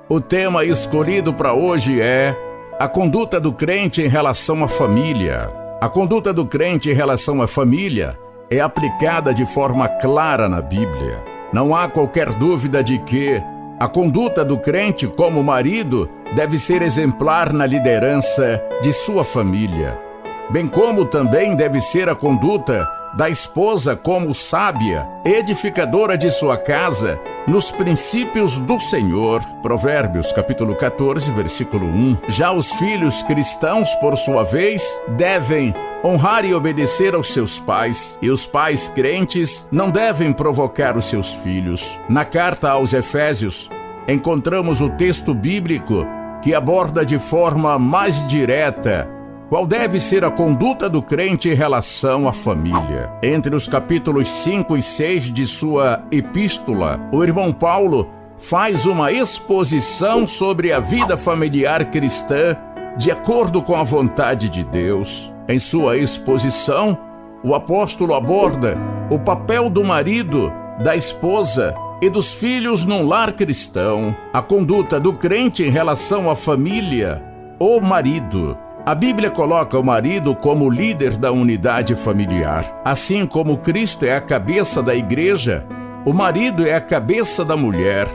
O tema escolhido para hoje é a conduta do crente em relação à família. A conduta do crente em relação à família é aplicada de forma clara na Bíblia. Não há qualquer dúvida de que a conduta do crente como marido deve ser exemplar na liderança de sua família, bem como também deve ser a conduta da esposa como sábia, edificadora de sua casa, nos princípios do Senhor. Provérbios, capítulo 14, versículo 1. Já os filhos cristãos, por sua vez, devem honrar e obedecer aos seus pais, e os pais crentes não devem provocar os seus filhos. Na carta aos Efésios, encontramos o texto bíblico que aborda de forma mais direta qual deve ser a conduta do crente em relação à família. Entre os capítulos 5 e 6 de sua epístola, o irmão Paulo faz uma exposição sobre a vida familiar cristã de acordo com a vontade de Deus. Em sua exposição, o apóstolo aborda o papel do marido, da esposa e dos filhos num lar cristão, a conduta do crente em relação à família, o marido. A Bíblia coloca o marido como líder da unidade familiar. Assim como Cristo é a cabeça da igreja, o marido é a cabeça da mulher.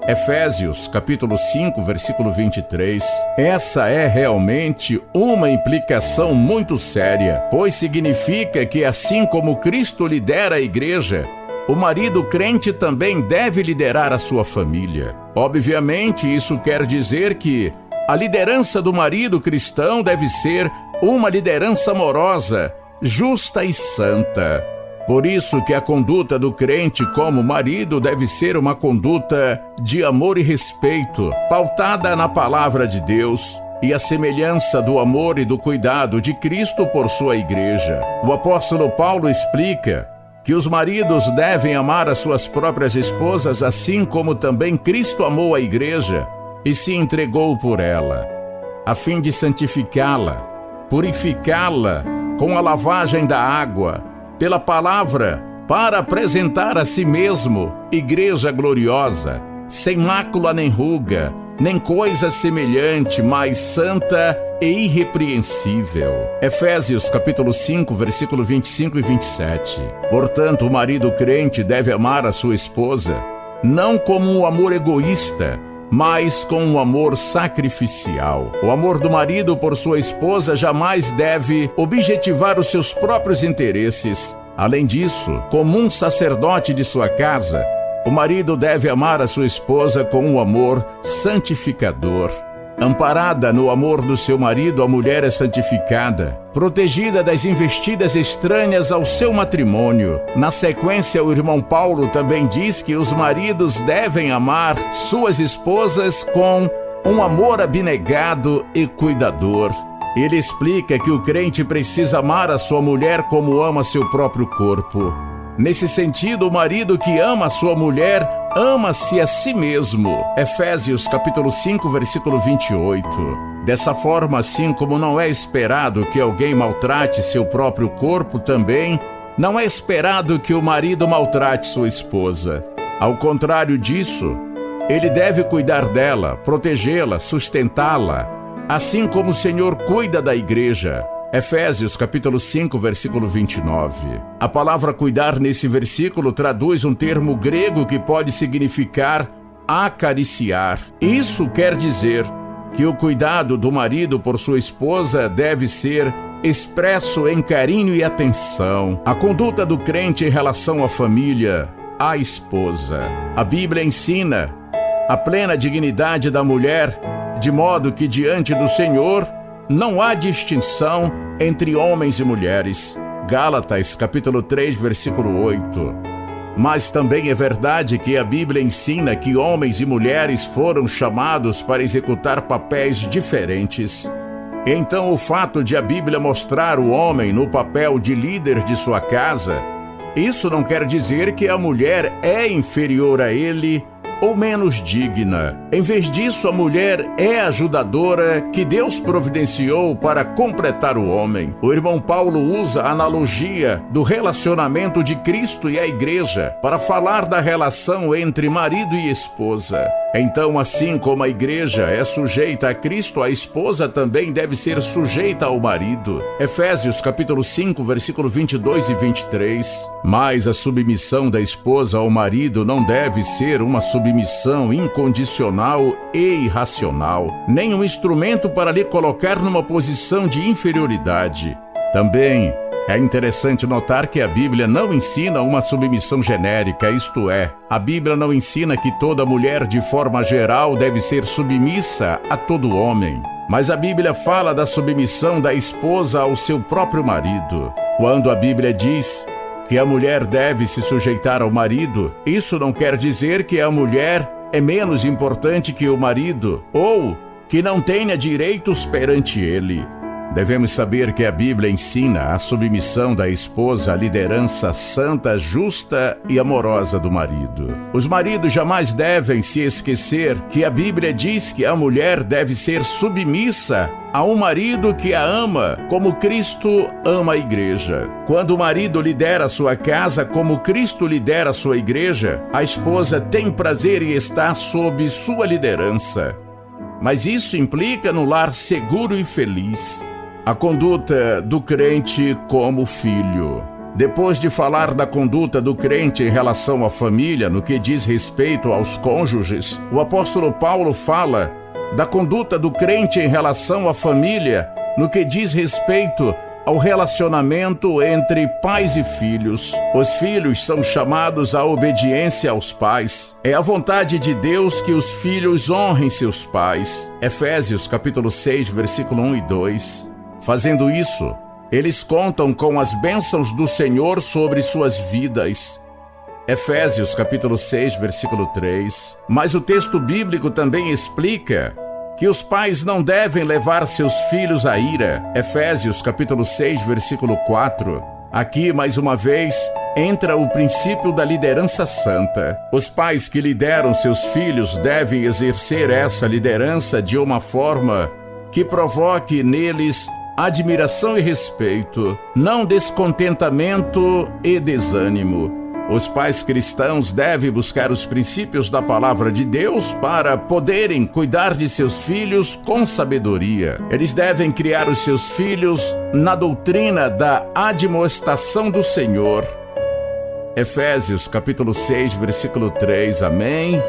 Efésios, capítulo 5, versículo 23. Essa é realmente uma implicação muito séria, pois significa que assim como Cristo lidera a igreja, o marido crente também deve liderar a sua família. Obviamente, isso quer dizer que a liderança do marido cristão deve ser uma liderança amorosa, justa e santa. Por isso que a conduta do crente como marido deve ser uma conduta de amor e respeito, pautada na palavra de Deus e a semelhança do amor e do cuidado de Cristo por sua igreja. O apóstolo Paulo explica que os maridos devem amar as suas próprias esposas assim como também Cristo amou a igreja e se entregou por ela, a fim de santificá-la, purificá-la com a lavagem da água, pela palavra, para apresentar a si mesmo igreja gloriosa, sem mácula nem ruga, nem coisa semelhante, mas santa e irrepreensível. Efésios capítulo 5, versículo 25 e 27. Portanto, o marido crente deve amar a sua esposa, não como um amor egoísta, mas com um amor sacrificial. O amor do marido por sua esposa jamais deve objetivar os seus próprios interesses. Além disso, como um sacerdote de sua casa, o marido deve amar a sua esposa com um amor santificador. Amparada no amor do seu marido, a mulher é santificada, protegida das investidas estranhas ao seu matrimônio. Na sequência, o irmão Paulo também diz que os maridos devem amar suas esposas com um amor abnegado e cuidador. Ele explica que o crente precisa amar a sua mulher como ama seu próprio corpo. Nesse sentido, o marido que ama a sua mulher ama-se a si mesmo. Efésios capítulo 5, versículo 28. Dessa forma, assim como não é esperado que alguém maltrate seu próprio corpo, também não é esperado que o marido maltrate sua esposa. Ao contrário disso, ele deve cuidar dela, protegê-la, sustentá-la, assim como o Senhor cuida da igreja. Efésios capítulo 5, versículo 29. A palavra cuidar nesse versículo traduz um termo grego que pode significar acariciar. Isso quer dizer que o cuidado do marido por sua esposa deve ser expresso em carinho e atenção. A conduta do crente em relação à família, à esposa. A Bíblia ensina a plena dignidade da mulher, de modo que diante do Senhor não há distinção entre homens e mulheres. Gálatas, capítulo 3, versículo 8. Mas também é verdade que a Bíblia ensina que homens e mulheres foram chamados para executar papéis diferentes. Então, o fato de a Bíblia mostrar o homem no papel de líder de sua casa, isso não quer dizer que a mulher é inferior a ele ou menos digna. Em vez disso, a mulher é a ajudadora que Deus providenciou para completar o homem. O irmão Paulo usa a analogia do relacionamento de Cristo e a igreja para falar da relação entre marido e esposa. Então, assim como a igreja é sujeita a Cristo, a esposa também deve ser sujeita ao marido. Efésios capítulo 5, versículo 22 e 23. Mas a submissão da esposa ao marido não deve ser uma submissão incondicional e irracional, nem um instrumento para lhe colocar numa posição de inferioridade. Também é interessante notar que a Bíblia não ensina uma submissão genérica, isto é, a Bíblia não ensina que toda mulher de forma geral deve ser submissa a todo homem. Mas a Bíblia fala da submissão da esposa ao seu próprio marido. Quando a Bíblia diz que a mulher deve se sujeitar ao marido, isso não quer dizer que a mulher é menos importante que o marido ou que não tenha direitos perante ele. Devemos saber que a Bíblia ensina a submissão da esposa à liderança santa, justa e amorosa do marido. Os maridos jamais devem se esquecer que a Bíblia diz que a mulher deve ser submissa a um marido que a ama, como Cristo ama a igreja. Quando o marido lidera sua casa como Cristo lidera sua igreja, a esposa tem prazer em estar sob sua liderança. Mas isso implica no lar seguro e feliz. A conduta do crente como filho. Depois de falar da conduta do crente em relação à família, no que diz respeito aos cônjuges, o apóstolo Paulo fala da conduta do crente em relação à família, no que diz respeito ao relacionamento entre pais e filhos. Os filhos são chamados à obediência aos pais. É a vontade de Deus que os filhos honrem seus pais. Efésios capítulo 6, versículo 1 e 2. Fazendo isso, eles contam com as bênçãos do Senhor sobre suas vidas. Efésios capítulo 6, versículo 3. Mas o texto bíblico também explica que os pais não devem levar seus filhos à ira. Efésios capítulo 6, versículo 4. Aqui, mais uma vez, entra o princípio da liderança santa. Os pais que lideram seus filhos devem exercer essa liderança de uma forma que provoque neles admiração e respeito, não descontentamento e desânimo. Os pais cristãos devem buscar os princípios da palavra de Deus para poderem cuidar de seus filhos com sabedoria. Eles devem criar os seus filhos na doutrina da admoestação do Senhor. Efésios capítulo 6, versículo 3. Amém.